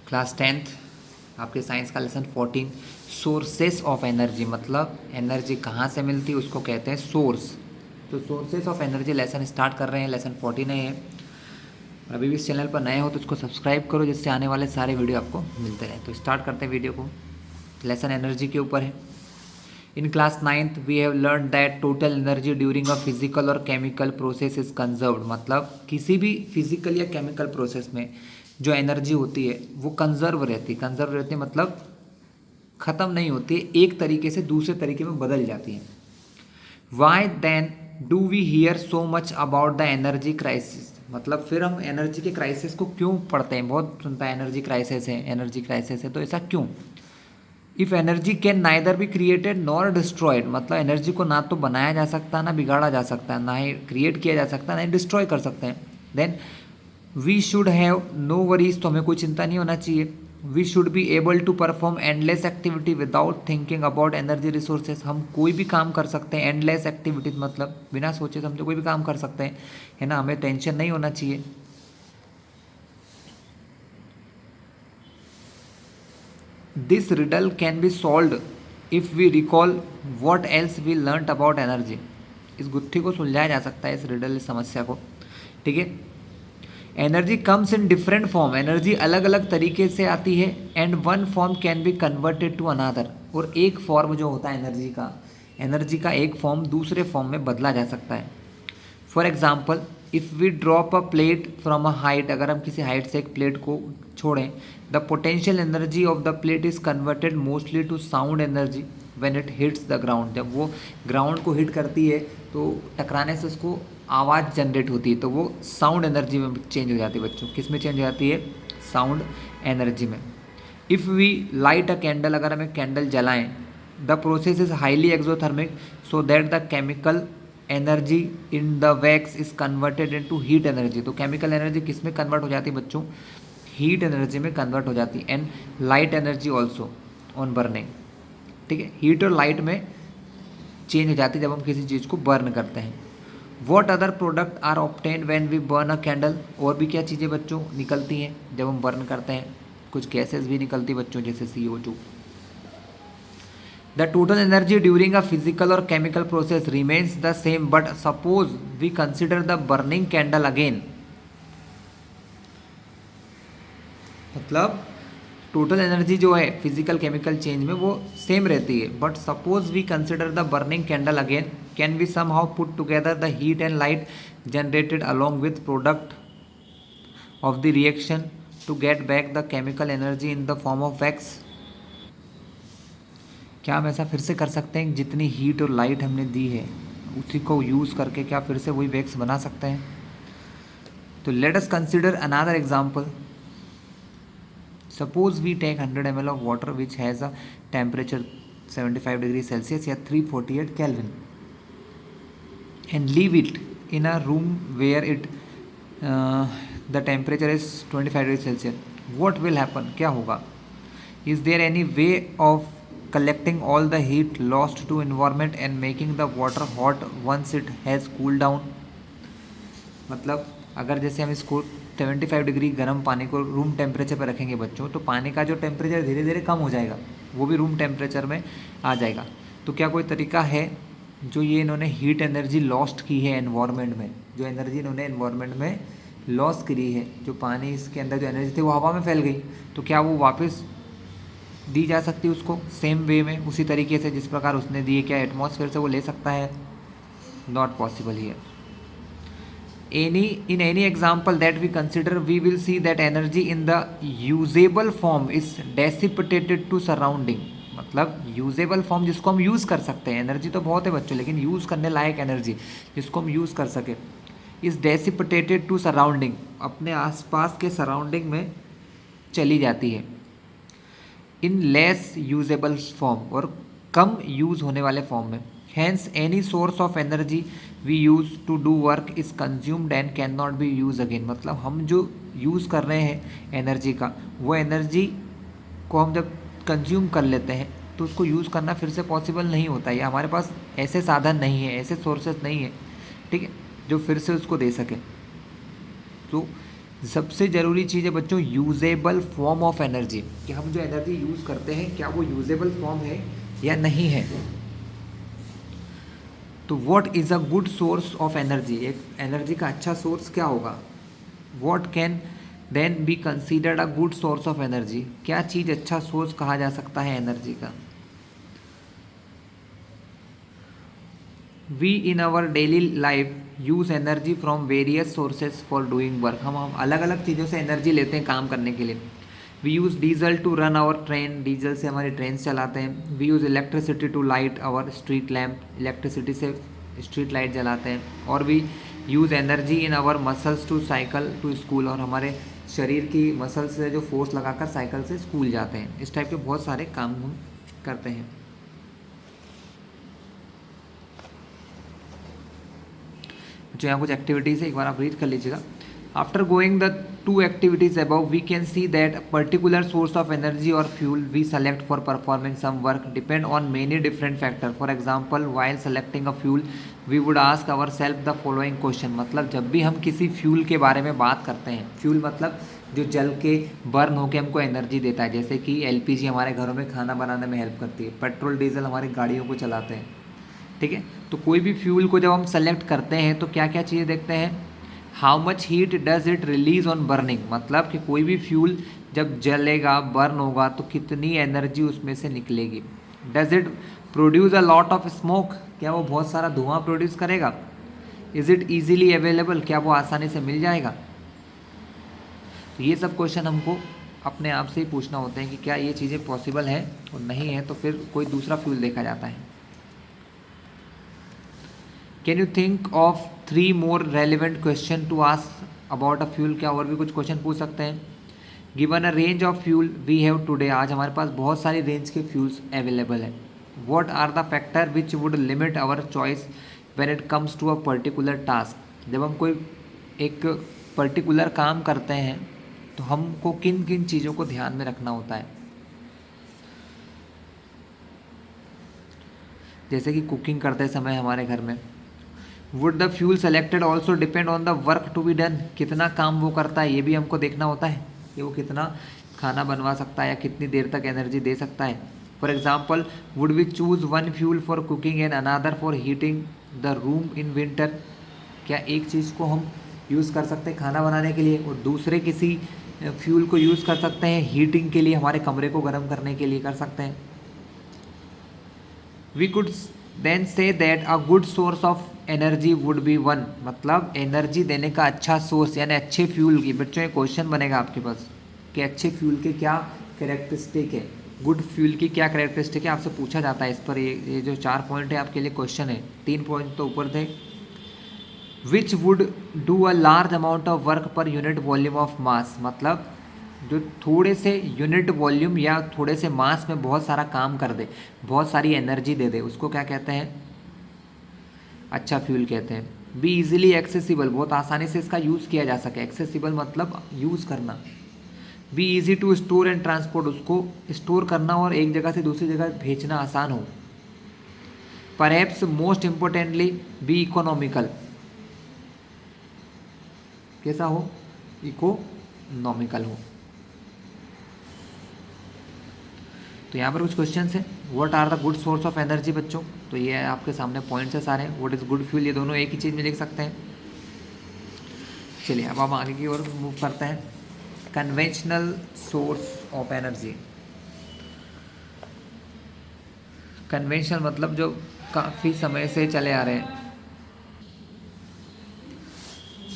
Class 10th आपके science का lesson 14 sources of energy, मतलब एनर्जी कहाँ से मिलती है उसको कहते हैं सोर्स। तो sources of energy lesson start कर रहे हैं, लेसन 14 है। अभी भी इस चैनल पर नए हो तो इसको सब्सक्राइब करो जिससे आने वाले सारे वीडियो आपको मिलते रहें। तो स्टार्ट करते हैं वीडियो को। लेसन एनर्जी के ऊपर है। In class 9th we have learn that total energy during a physical और केमिकल प्रोसेस इज कंजर्व्ड, मतलब किसी भी फिजिकल या केमिकल प्रोसेस में जो एनर्जी होती है वो कंजर्व रहती है। कंजर्व रहती है मतलब ख़त्म नहीं होती है, एक तरीके से दूसरे तरीके में बदल जाती है। Why then do we hear so much about the energy crisis, मतलब फिर हम एनर्जी के क्राइसिस को क्यों पढ़ते हैं, बहुत सुनता है एनर्जी क्राइसिस है, एनर्जी क्राइसिस है, तो ऐसा क्यों। If energy can neither be created nor destroyed, मतलब एनर्जी को ना तो बनाया जा सकता ना बिगाड़ा जा सकता, ना ही क्रिएट किया जा सकता ना ही डिस्ट्रॉय कर सकते हैं। Then we should have no worries, तो हमें कोई चिंता नहीं होना चाहिए। We should be able to perform endless activity without thinking about energy resources, हम कोई भी काम कर सकते हैं। एंडलेस एक्टिविटीज मतलब बिना सोचे समझे कोई भी काम कर सकते हैं, है ना, हमें टेंशन नहीं होना चाहिए। This riddle can be solve if we recall what else we learn about energy, इस गुत्थी को सुलझाया जा सकता है, इस रिडल, इस समस्या को, ठीक है। Energy comes in different form, energy अलग अलग तरीके से आती है। And one form can be converted to another, और एक फॉर्म जो होता है एनर्जी का एक फॉर्म दूसरे फॉर्म में बदला जा सकता है। For example if we drop a plate from a height, अगर हम किसी हाइट से एक प्लेट को छोड़ें, the potential energy of the plate is converted mostly to sound energy when it hits the ground, जब वो ग्राउंड को हिट करती है तो टकराने से उसको आवाज़ जनरेट होती है, तो वो साउंड एनर्जी में चेंज हो जाती है। बच्चों किस में चेंज हो जाती है, साउंड एनर्जी में। If we light a candle, अगर हम एक कैंडल जलाएं, the process is highly exothermic so that the chemical energy in the wax is converted into heat energy, तो केमिकल एनर्जी किस में कन्वर्ट हो जाती है बच्चों, हीट एनर्जी में कन्वर्ट हो जाती है। And light energy also on burning, ठीक है, हीट और लाइट में चेंज हो जाती है जब हम किसी चीज़ को बर्न करते हैं। What other product are obtained when we burn a candle, और भी क्या चीज़ें बच्चों निकलती हैं जब हम बर्न करते हैं, कुछ गैसेस भी निकलती बच्चों जैसे CO2। The total energy during a physical और chemical process remains the same, but suppose we consider the burning candle again, मतलब टोटल एनर्जी जो है फिजिकल केमिकल चेंज में वो सेम रहती है, but suppose we consider the burning candle again, can we somehow put together the heat and light generated along with product of the reaction to get back the chemical energy in the form of wax, क्या हम ऐसा फिर से कर सकते हैं, जितनी heat और लाइट हमने दी है उसी को यूज़ करके क्या फिर से वही वैक्स बना सकते हैं। तो let us consider another example. Suppose we take 100 ml of water which has a temperature 75 degrees Celsius या 348 Kelvin and leave it in a room where the temperature is 25 degrees Celsius. What will happen? क्या होगा? Is there any way of collecting all the heat lost to environment and making the water hot once it has cooled down? मतलब अगर जैसे हम इसको 75 degree गर्म पानी को रूम टेम्परेचर पर रखेंगे बच्चों, तो पानी का जो टेम्परेचर धीरे धीरे कम हो जाएगा, वो भी रूम टेम्परेचर में आ जाएगा। तो क्या कोई तरीका है जो ये इन्होंने हीट एनर्जी लॉस्ट की है एनवायरनमेंट में, जो एनर्जी इन्होंने एनवायरनमेंट में लॉस करी है, जो पानी इसके अंदर जो एनर्जी थी वो हवा में फैल गई, तो क्या वो वापस दी जा सकती है उसको सेम वे में, उसी तरीके से जिस प्रकार उसने दी है, क्या एटमॉस्फेयर से वो ले सकता है? Not possible here. In any example that we consider, we will see that energy in the usable form is dissipated to surrounding, मतलब यूजेबल फॉर्म जिसको हम यूज़ कर सकते हैं, एनर्जी तो बहुत है बच्चों लेकिन यूज़ करने लायक एनर्जी जिसको हम यूज़ कर सके, इस डेसिपिटेटेड टू सराउंडिंग, अपने आसपास के सराउंडिंग में चली जाती है। इन लेस यूजेबल फॉर्म, और कम यूज़ होने वाले फॉर्म में। Hence any source of energy we use to do work is consumed and can not be use again, मतलब हम जो यूज़ कर रहे हैं एनर्जी का, वो एनर्जी को हम जब कंज्यूम कर लेते हैं तो उसको यूज़ करना फिर से पॉसिबल नहीं होता है, हमारे पास ऐसे साधन नहीं है, ऐसे सोर्सेज नहीं है, ठीक है, जो फिर से उसको दे सके। तो सबसे ज़रूरी चीज़ है बच्चों यूजेबल फॉर्म ऑफ एनर्जी, कि हम जो एनर्जी यूज़ करते हैं क्या वो यूजेबल फॉर्म है या नहीं है। तो what is a good source of energy, एक एनर्जी का अच्छा सोर्स क्या होगा। What can then be considered a good source of energy, क्या चीज़ अच्छा सोर्स कहा जा सकता है एनर्जी का। We in our daily life use energy from various sources for doing work, हम अलग अलग चीज़ों से एनर्जी लेते हैं काम करने के लिए। We use diesel to run our train, diesel से हमारी ट्रेन चलाते हैं। We use electricity to light our street lamp, electricity से स्ट्रीट लाइट जलाते हैं। और we use energy in our muscles to cycle to school, और हमारे शरीर की मसल्स से जो फोर्स लगाकर साइकिल से स्कूल जाते हैं। इस टाइप के बहुत सारे काम हम करते हैं। जो यहाँ कुछ एक्टिविटीज़ है, एक बार आप रीड कर लीजिएगा। After going the two activities above we can see that particular source of energy और fuel we select for performing some work depend on many different factor. For example while selecting a fuel we would ask ourselves the following question, मतलब जब भी हम किसी fuel के बारे में बात करते हैं, फ्यूल मतलब जो जल के बर्न होकर हमको एनर्जी देता है, जैसे कि एलपीजी हमारे घरों में खाना बनाने में हेल्प करती है, पेट्रोल डीजल हमारी गाड़ियों को चलाते हैं, ठीक है। तो कोई भी फ्यूल को जब हम सेलेक्ट करते हैं तो क्या क्या चीज़ें देखते हैं। How much heat does it release on burning, मतलब कि कोई भी फ्यूल जब जलेगा बर्न होगा तो कितनी एनर्जी उसमें से निकलेगी। Does it produce a lot of smoke, क्या वो बहुत सारा धुआं प्रोड्यूस करेगा। इज़ इट ईजिली अवेलेबल, क्या वो आसानी से मिल जाएगा। तो ये सब क्वेश्चन हमको अपने आप से ही पूछना होते हैं कि क्या ये चीज़ें पॉसिबल है, और नहीं है तो फिर कोई दूसरा फ्यूल देखा जाता है। Can you think of 3 more relevant question to ask about a fuel, क्या और भी कुछ क्वेश्चन पूछ सकते हैं। Given a range of fuel we have today, आज हमारे पास बहुत सारी रेंज के फ्यूल्स अवेलेबल है। What are the factor which would limit our choice when it comes to a particular task, जब हम कोई एक पर्टिकुलर काम करते हैं तो हमको किन किन चीज़ों को ध्यान में रखना होता है। जैसे कि कुकिंग करते समय हमारे घर में, would the fuel selected also depend on the work to be done, कितना काम वो करता है ये भी हमको देखना होता है कि वो कितना खाना बनवा सकता है या कितनी देर तक एनर्जी दे सकता है। For example would we choose one fuel for cooking and another for heating the room in winter, क्या एक चीज़ को हम यूज़ कर सकते हैं खाना बनाने के लिए और दूसरे किसी फ्यूल को यूज़ कर सकते हैं हीटिंग के लिए, हमारे कमरे को गर्म करने के लिए कर सकते हैं। We could then say that a good source of energy would be one, मतलब एनर्जी देने का अच्छा सोर्स यानी अच्छे फ्यूल की, बच्चों ये क्वेश्चन बनेगा आपके पास कि अच्छे फ्यूल के क्या कैरेक्टरिस्टिक है, गुड फ्यूल की क्या कैरेक्टरिस्टिक है, आपसे पूछा जाता है इस पर। ये जो 4 पॉइंट है आपके लिए क्वेश्चन है, 3 पॉइंट तो ऊपर थे। Which would do a large amount of work per unit volume of mass, मतलब जो थोड़े से यूनिट वॉल्यूम या थोड़े से मास में बहुत सारा काम कर दे, बहुत सारी एनर्जी दे दे, उसको क्या कहते हैं, अच्छा फ्यूल कहते हैं। बी इजीली एक्सेसिबल, बहुत आसानी से इसका यूज़ किया जा सके, एक्सेसिबल मतलब यूज़ करना। Be easy to store and transport, उसको स्टोर करना और एक जगह से दूसरी जगह भेजना आसान हो। Perhaps most importantly be economical, कैसा हो, इकोनॉमिकल हो। तो यहाँ पर कुछ क्वेश्चन है। What are the good source of energy बच्चों, तो ये आपके सामने पॉइंट्स है सारे। व्हाट इज़ गुड फ्यूल, ये दोनों एक ही चीज़ में लिख सकते हैं। चलिए अब हम आगे की ओर मूव करते हैं। Conventional source of energy, conventional मतलब जो काफ़ी समय से चले आ रहे हैं।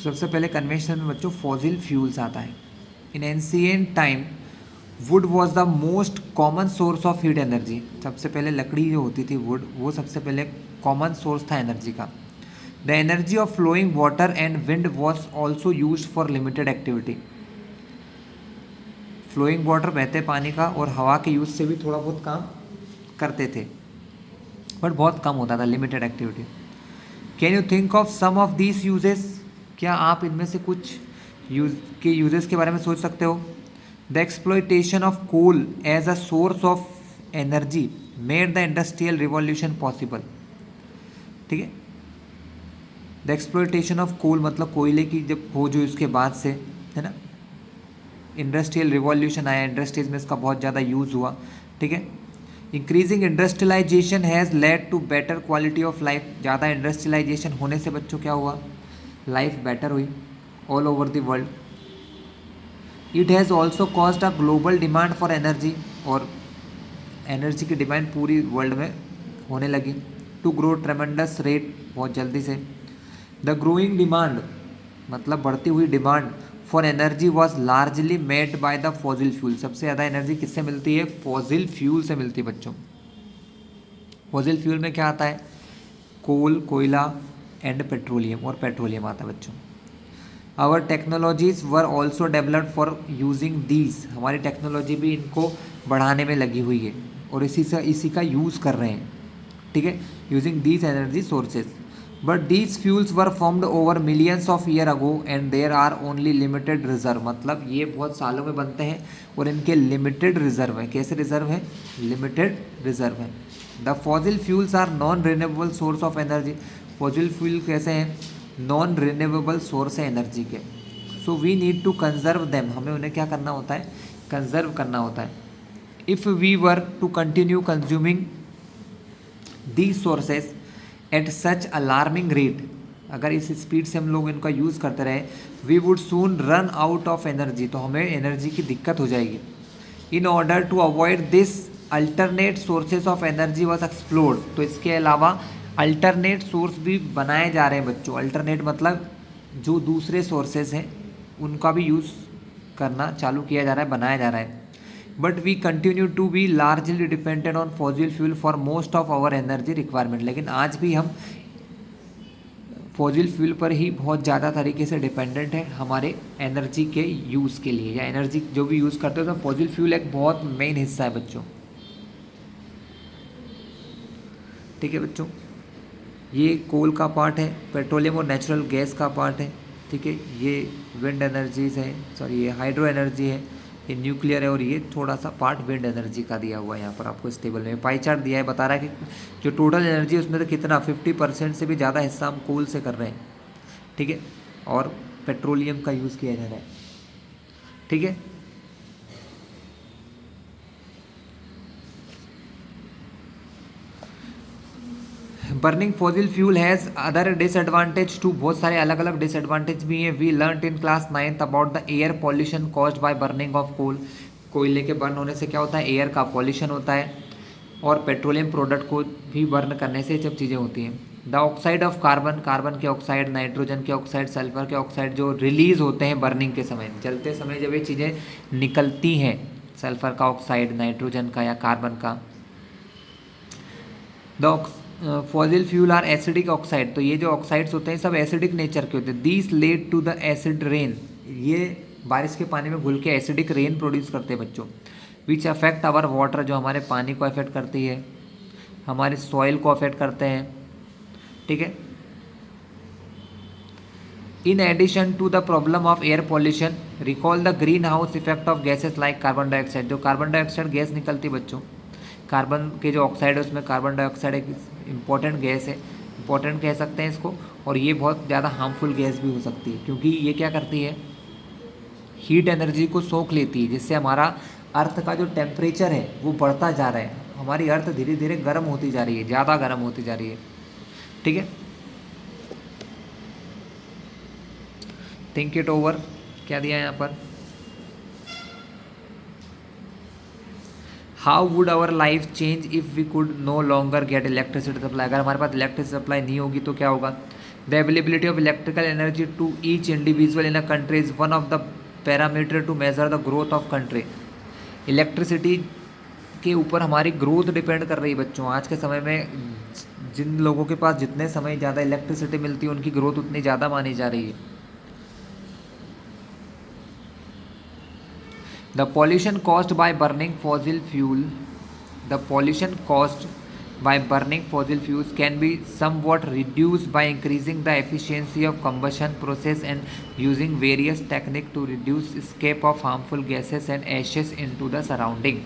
सबसे पहले कन्वेंशनल में बच्चों फॉसिल फ्यूल्स आता है। इन ancient time would was the most common source of heat energy, सबसे पहले लकड़ी जो होती थी वुड, वो सबसे पहले कॉमन सोर्स था एनर्जी का। The energy of flowing water and wind was also use for limited activity, flowing water बहते पानी का और हवा के यूज से भी थोड़ा बहुत काम करते थे, बट बहुत कम होता था, limited activity. Can you think of some of these uses, क्या आप इनमें से कुछ यूजेस के बारे में सोच सकते हो। The exploitation of coal as a source of energy made the industrial revolution possible, ठीक है। द एक्सप्लॉयटेशन ऑफ कोल मतलब कोयले की जब खोज हुई उसके बाद से है ना। इंडस्ट्रियल रिवॉल्यूशन आया, इंडस्ट्रीज में इसका बहुत ज़्यादा यूज़ हुआ, ठीक है। Increasing industrialisation has led to better quality of life, ज़्यादा इंडस्ट्रियलाइजेशन होने से बच्चों क्या हुआ, लाइफ बेटर हुई all over the world. It has also caused a global demand for energy, और एनर्जी की डिमांड पूरी वर्ल्ड में होने लगी, टू ग्रो ट्रेमेंडस रेट, बहुत जल्दी से। द ग्रोइंग डिमांड मतलब बढ़ती हुई demand for energy was largely made by the fossil fuel, सबसे ज़्यादा एनर्जी किससे मिलती है, फॉसिल फ्यूल से मिलती है बच्चों। फॉसिल फ्यूल में क्या आता है, कोल, कोयला एंड पेट्रोलियम, और पेट्रोलियम आता है बच्चों। Our technologies were also developed for using these, हमारी टेक्नोलॉजी भी इनको बढ़ाने में लगी हुई है और इसी का यूज़ कर रहे हैं, ठीक है, using these energy sources. But these fuels were formed over millions of year ago and there are only limited reserve, मतलब ये बहुत सालों में बनते हैं और इनके लिमिटेड रिजर्व है। कैसे रिजर्व है, लिमिटेड रिजर्व है। The fossil fuels are non renewable source of energy, fossil fuel कैसे हैं, नॉन रिन्यूएबल सोर्स है एनर्जी के। So we need to conserve them, हमें उन्हें क्या करना होता है, कंजर्व करना होता है। If we were to continue consuming these sources at such alarming rate, अगर इस स्पीड से हम लोग इनका यूज़ करते रहे, we would soon run out of energy, तो हमें एनर्जी की दिक्कत हो जाएगी। In order to avoid this alternate sources of energy was explored, तो इसके अलावा अल्टरनेट सोर्स भी बनाए जा रहे हैं बच्चों। अल्टरनेट मतलब जो दूसरे सोर्सेज हैं उनका भी यूज़ करना चालू किया जा रहा है, बनाया जा रहा है। But we continue to be largely dependent on fossil fuel for most of our energy requirement, लेकिन आज भी हम फॉसिल फ्यूल पर ही बहुत ज़्यादा तरीके से डिपेंडेंट है हमारे एनर्जी के यूज़ के लिए, या एनर्जी जो भी यूज़ करते हो, तो फॉसिल फ्यूल एक बहुत मेन हिस्सा है बच्चों, ठीक है बच्चों। ये कोल का पार्ट है, पेट्रोलियम और नेचुरल गैस का पार्ट है, ठीक है। ये विंड एनर्जीज है, सॉरी ये हाइड्रो एनर्जी है, ये न्यूक्लियर है, और ये थोड़ा सा पार्ट विंड एनर्जी का दिया हुआ है यहाँ पर आपको इस टेबल में। पाई चार्ट दिया है, बता रहा है कि जो टोटल एनर्जी है उसमें तो कितना 50% से भी ज़्यादा हिस्सा हम कोल से कर रहे हैं, ठीक है, और पेट्रोलियम का यूज़ किया जा रहा है, ठीक है। Burning fossil fuel has other disadvantage too, बहुत सारे अलग अलग डिसएडवांटेज भी हैं। We learned in class 9th about the air pollution caused by burning of coal, कोयले के बर्न होने से क्या होता है, एयर का पॉल्यूशन होता है, और पेट्रोलियम प्रोडक्ट को भी बर्न करने से जब चीज़ें होती हैं। The oxide of carbon, carbon के ऑक्साइड, नाइट्रोजन के ऑक्साइड, सल्फर के ऑक्साइड जो रिलीज होते हैं बर्निंग के समय, जलते समय जब ये चीज़ें निकलती हैं, सल्फर का ऑक्साइड, नाइट्रोजन का या कार्बन का। The fossil fuel are acidic oxide, तो ये जो ऑक्साइड्स होते हैं सब एसिडिक नेचर के होते हैं। These lead to the acid rain, ये बारिश के पानी में घुल के एसिडिक रेन प्रोड्यूस करते हैं बच्चों। विच अफेक्ट आवर वाटर, जो हमारे पानी को अफेक्ट करती है, हमारे सॉइल को अफेक्ट करते हैं, ठीक है। In addition to the problem of air pollution, recall the green house effect of gases like carbon dioxide, जो कार्बन डाइऑक्साइड गैस निकलती है बच्चों, कार्बन के जो ऑक्साइड है उसमें कार्बन डाइऑक्साइड एक इम्पॉर्टेंट गैस है, इम्पॉर्टेंट कह सकते हैं इसको, और ये बहुत ज़्यादा हार्मफुल गैस भी हो सकती है, क्योंकि ये क्या करती है, हीट एनर्जी को सोख लेती है, जिससे हमारा अर्थ का जो टेम्परेचर है वो बढ़ता जा रहा है, हमारी अर्थ धीरे धीरे गर्म होती जा रही है, ज़्यादा गर्म होती जा रही है, ठीक है। थिंक इट ओवर, क्या दिया है यहाँ पर, how would our life change if we could no longer get electricity supply, अगर हमारे पास इलेक्ट्रिसिटी सप्लाई नहीं होगी तो क्या होगा। The availability of electrical energy to each individual in a country is one of the parameter to measure the growth of country, electricity के ऊपर हमारी ग्रोथ डिपेंड कर रही है बच्चों। आज के समय में जिन लोगों के पास जितने समय ज़्यादा इलेक्ट्रिसिटी मिलती है उनकी ग्रोथ उतनी ज़्यादा मानी जा रही है। The pollution caused by burning fossil fuel, the pollution caused by burning fossil fuels can be somewhat reduced by increasing the efficiency of combustion process and using various techniques to reduce escape of harmful gases and ashes into the surrounding.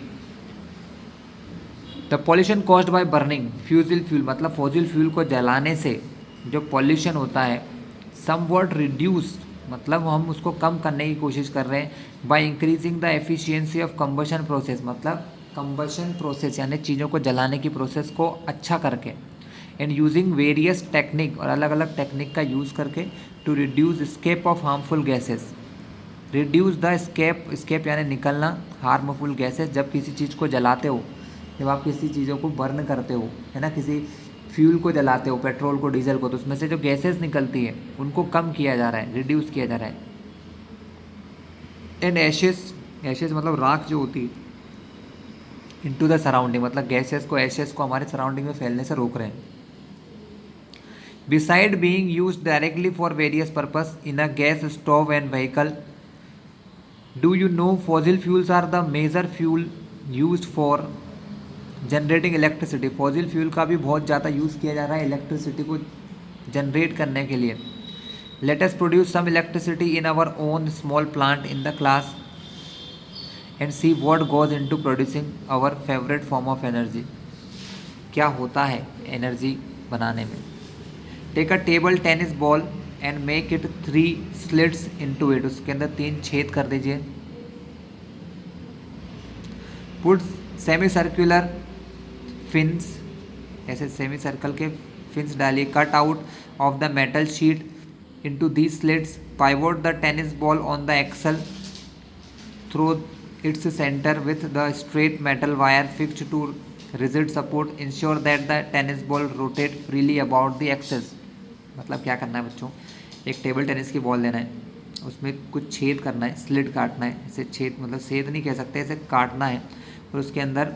The pollution caused by burning fossil fuel मतलब fossil fuel को जलाने से जो pollution होता है somewhat reduced मतलब हम उसको कम करने की कोशिश कर रहे हैं। By increasing the efficiency of combustion process, मतलब कंबशन प्रोसेस यानी चीज़ों को जलाने की प्रोसेस को अच्छा करके, एंड यूजिंग वेरियस टेक्निक, और अलग अलग टेक्निक का यूज़ करके, to reduce escape of harmful gases. Reduce the escape, escape यानी निकलना, हार्मफुल गैसेस, जब किसी चीज़ को जलाते हो, जब आप किसी चीज़ों को बर्न करते हो, है ना, किसी फ्यूल को जलाते हो, पेट्रोल को, डीजल को, तो उसमें से जो गैसेस निकलती है उनको कम किया जा रहा है, रिड्यूस किया जा रहा है। एंड एशेस, एशेस मतलब राख जो होती है, इनटू द सराउंडिंग, मतलब गैसेस को, एशेस को हमारे सराउंडिंग में फैलने से रोक रहे हैं। Beside being used directly for various purpose in a gas stove and vehicle, do you know fossil fuels are the major fuel used for generating electricity. Fossil fuel का भी बहुत ज़्यादा यूज़ किया जा रहा है इलेक्ट्रिसिटी को जनरेट करने के लिए। Let us produce some electricity in our own small plant in the class and see what goes into producing our favourite form of energy. क्या होता है एनर्जी बनाने में। Take a table tennis ball and make it 3 slits into it, उसके अंदर 3 छेद कर दीजिए। पुट सेमी सर्कुलर फिन्स, ऐसे सेमी सर्कल के फिन्स डालिए। Cut out of the metal sheet into these slits, pivot the tennis ball on the axle through its centre with the straight metal wire fixed to rigid support, ensure that the tennis ball rotate freely about the axis. मतलब क्या करना है बच्चों, एक table tennis की ball लेना है, उसमें कुछ छेद करना है, स्लिट काटना है, ऐसे छेद मतलब छेद नहीं कह सकते, ऐसे काटना है, और उसके अंदर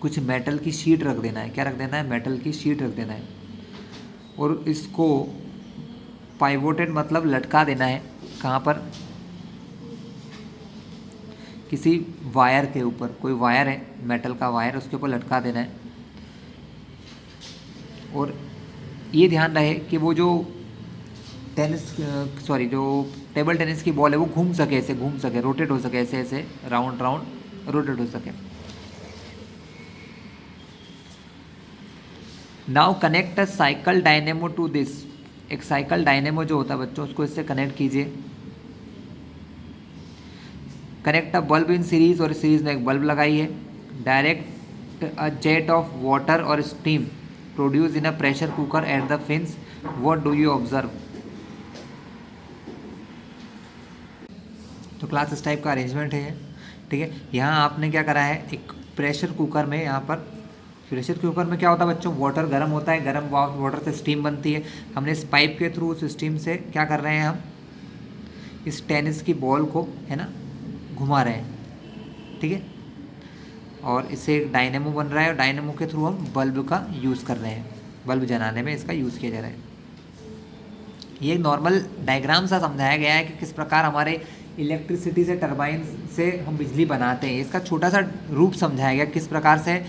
कुछ मेटल की शीट रख देना है। क्या रख देना है, मेटल की शीट रख देना है, और इसको पाइवोटेड मतलब लटका देना है। कहाँ पर, किसी वायर के ऊपर, कोई वायर है मेटल का वायर, उसके ऊपर लटका देना है। और ये ध्यान रहे कि वो जो जो टेबल टेनिस की बॉल है वो घूम सके, ऐसे घूम सके, रोटेट हो सके, ऐसे ऐसे राउंड राउंड रोटेट हो सके। Now connect a cycle dynamo to this. एक साइकिल डायनेमो जो होता है बच्चों, उसको इससे कनेक्ट कीजिए। Connect a bulb in series, और सीरीज में एक बल्ब लगाइए। Direct a jet of water और steam produce in a pressure cooker at the fins, what do you observe. तो क्लास इस टाइप का अरेंजमेंट है, ठीक है। यहाँ आपने क्या करा है, एक प्रेशर कुकर में, यहाँ पर प्रेशर कुकर में क्या होता है बच्चों, वाटर गर्म होता है, गर्म वाटर से स्टीम बनती है। हमने इस पाइप के थ्रू उस स्टीम से क्या कर रहे हैं, हम इस टेनिस की बॉल को, है ना, घुमा रहे हैं, ठीक है। और इससे एक डायनेमो बन रहा है, और डायनेमो के थ्रू हम बल्ब का यूज़ कर रहे हैं, बल्ब जलाने में इसका यूज़ किया जा रहा है। ये एक नॉर्मल डायग्राम सा समझाया गया है कि किस प्रकार हमारे इलेक्ट्रिसिटी से, टरबाइन से हम बिजली बनाते हैं। इसका छोटा सा रूप समझाया गया किस प्रकार से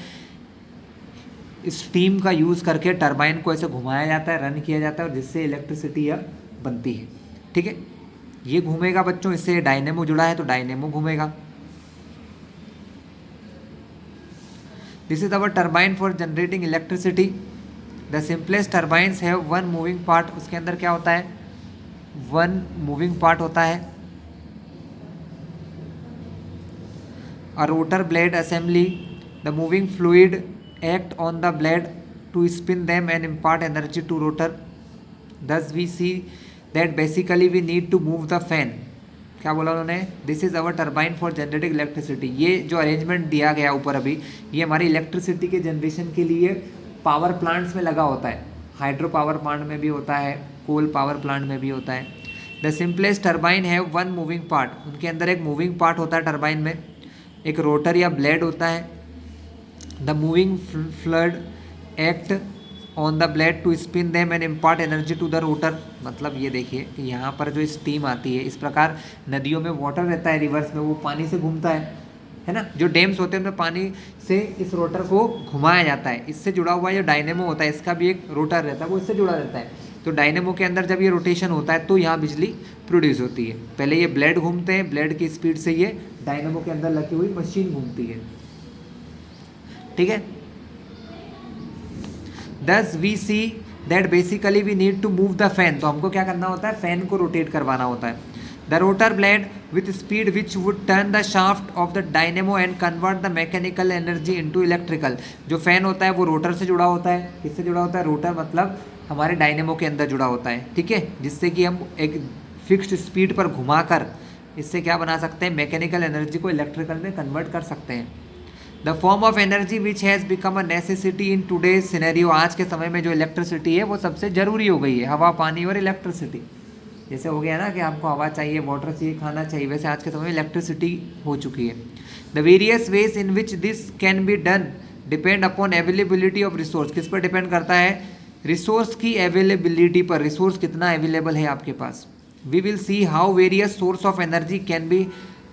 स्टीम का यूज़ करके टरबाइन को ऐसे घुमाया जाता है, रन किया जाता है, और जिससे इलेक्ट्रिसिटी अब बनती है, ठीक है। ये घूमेगा बच्चों, इससे डायनेमो जुड़ा है तो डायनेमो घूमेगा। This is our turbine for generating electricity. The simplest turbines have 1 moving part, उसके अंदर क्या होता है, 1 मूविंग पार्ट होता है। A rotor blade assembly, the moving fluid act on the blade to spin them and impart energy to rotor. Thus we see that basically we need to move the fan. क्या बोला उन्होंने, this is our turbine for generating electricity. ये जो arrangement दिया गया ऊपर अभी, ये हमारी इलेक्ट्रिसिटी के जनरेशन के लिए पावर प्लांट्स में लगा होता है। हाइड्रो पावर प्लांट में भी होता है, कोल पावर प्लांट में भी होता है। The simplest turbine have 1 moving part, उनके अंदर एक मूविंग पार्ट होता है टरबाइन में, एक रोटर या ब्लेड होता है। The moving fluid act on the blade to spin them and impart energy to the rotor. मतलब ये देखिए कि यहाँ पर जो स्टीम आती है, इस प्रकार नदियों में वाटर रहता है रिवर्स में, वो पानी से घूमता है ना। जो डैम्स होते हैं उनमें पानी से इस रोटर को घुमाया जाता है। इससे जुड़ा हुआ जो डायनेमो होता है, इसका भी एक रोटर रहता है, वो इससे जुड़ा रहता है। तो डायनेमो के अंदर जब ये रोटेशन होता है तो यहाँ बिजली प्रोड्यूस होती है। पहले ये ब्लेड घूमते हैं, ब्लेड की स्पीड से ये डायनेमो के अंदर लगी हुई मशीन घूमती है, ठीक है। Thus we see that basically we need to move the fan, तो हमको क्या करना होता है, फैन को रोटेट करवाना होता है। The rotor blade with speed which would turn the shaft of the dynamo and convert the mechanical energy into electrical. जो फैन होता है वो रोटर से जुड़ा होता है, किससे जुड़ा होता है, रोटर मतलब हमारे डायनेमो के अंदर जुड़ा होता है, ठीक है, जिससे कि हम एक फिक्स्ड स्पीड पर घुमाकर इससे क्या बना सकते हैं, मैकेनिकल एनर्जी को इलेक्ट्रिकल में कन्वर्ट कर सकते हैं। The form of energy which has become a necessity in today's scenario, आज के समय में जो इलेक्ट्रिसिटी है वो सबसे ज़रूरी हो गई है, हवा, पानी और इलेक्ट्रिसिटी। जैसे हो गया ना कि आपको हवा चाहिए, वाटर चाहिए, खाना चाहिए, वैसे आज के समय में इलेक्ट्रिसिटी हो चुकी है। The various ways in which this can be done depend upon availability of resource, किस पर डिपेंड करता है, रिसोर्स की अवेलेबिलिटी पर, रिसोर्स कितना अवेलेबल है आपके पास। We will see how various source of energy can be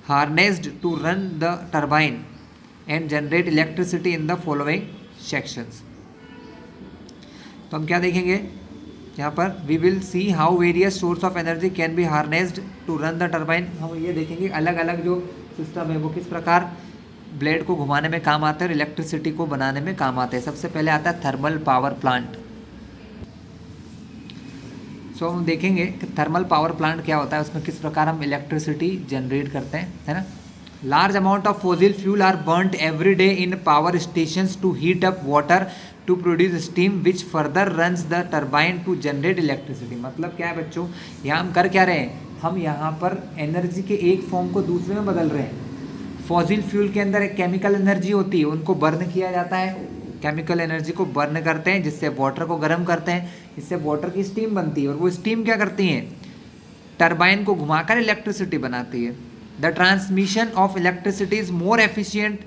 harnessed to run the turbine and generate electricity in the following sections. तो हम क्या देखेंगे यहाँ पर, we will see how various source of energy can be harnessed to run the turbine. हम ये देखेंगे अलग अलग जो सिस्टम है वो किस प्रकार ब्लेड को घुमाने में काम आते हैं और इलेक्ट्रिसिटी को बनाने में काम आते हैं। सबसे पहले आता है थर्मल पावर प्लांट। सो हम देखेंगे कि थर्मल पावर प्लांट क्या होता है, उसमें किस प्रकार हम इलेक्ट्रिसिटी जनरेट करते हैं, है ना। Large amount of fossil fuel are burned every day in power stations to heat up water to produce steam which further runs the turbine to generate electricity. मतलब क्या है बच्चों, यहाँ हम कर क्या रहे हैं, हम यहाँ पर एनर्जी के एक फॉर्म को दूसरे में बदल रहे हैं। फॉसिल फ्यूल के अंदर एक केमिकल एनर्जी होती है, उनको बर्न किया जाता है, केमिकल एनर्जी को बर्न करते हैं जिससे वाटर को गर्म करते हैं, इससे वाटर की स्टीम बनती है और वो स्टीम क्या करती हैं, टर्बाइन को घुमाकर इलेक्ट्रिसिटी बनाती है। The transmission of electricity is more efficient